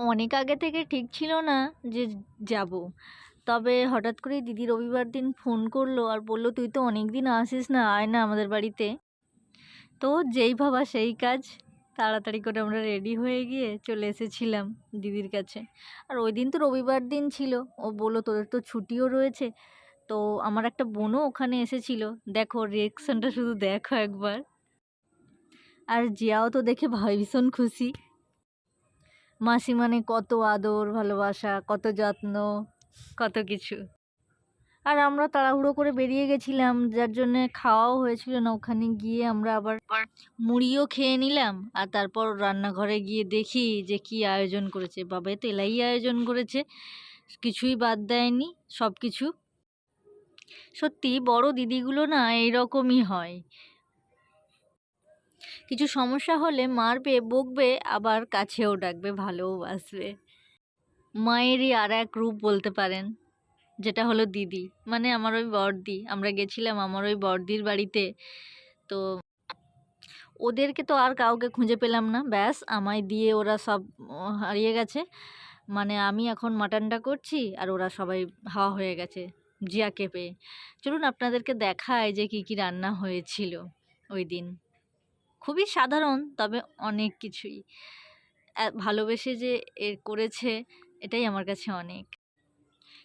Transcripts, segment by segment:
অনেক আগে থেকে ঠিক ছিল না যে যাব। তবে হঠাৎ করেই দিদি রবিবার দিন ফোন করলো আর বলল, তুই তো অনেক দিন আসিস না, আয় না আমাদের বাড়িতে। তো যেই ভাবা সেই কাজ, তাড়াতাড়ি করে আমরা রেডি হয়ে গিয়ে চলে এসেছিলাম দিদির কাছে। আর ওই দিন তো রবিবার দিন ছিল, ও বললো তোদের তো ছুটিও রয়েছে। তো আমার একটা বোনও ওখানে এসেছিল, দেখো রিয়েকশনটা শুধু দেখো একবার। আর জিয়াও তো দেখে ভীষণ খুশি। মাসি মানে কত আদর ভালোবাসা, কত যত্ন, কত কিছু। আর আমরা তাড়াহুড়ো করে বেরিয়ে গেছিলাম, যার জন্যে খাওয়াও হয়েছিল না। ওখানে গিয়ে আমরা আবার মুড়িও খেয়ে নিলাম। আর তারপর রান্নাঘরে গিয়ে দেখি যে কি আয়োজন করেছে। বাবা তো এলাই আয়োজন করেছে, কিছুই বাদ দেয়নি, সব কিছু। সত্যি বড় দিদিগুলো না এইরকমই হয়, কিছু সমস্যা হলে মারবে, বকবে, আবার কাছেও ডাকবে, ভালোবাসবে। মায়েরই আর এক রূপ বলতে পারেন, যেটা হলো দিদি, মানে আমার ওই বড়দি। আমরা গেছিলাম আমার ওই বড়দির বাড়িতে। তো ওদেরকে তো আর কাউকে খুঁজে পেলাম না, ব্যাস আমায় দিয়ে ওরা সব হারিয়ে গেছে। মানে আমি এখন মাটনটা করছি আর ওরা সবাই হাওয়া হয়ে গেছে জিয়াকে পেয়ে। চলুন আপনাদেরকে দেখায় যে কি কি রান্না হয়েছিল ওই দিন। খুবই সাধারণ, তবে অনেক কিছুই ভালোবেসে যে করেছে, এটাই আমার কাছে অনেক।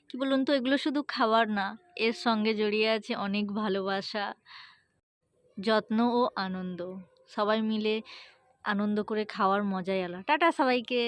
কি বলুন তো, এগুলো শুধু খাবার না, এর সঙ্গে জড়িয়ে আছে অনেক ভালোবাসা, যত্ন ও আনন্দ। সবাই মিলে আনন্দ করে খাওয়ার মজাই আলাদা। টাটা সবাইকে।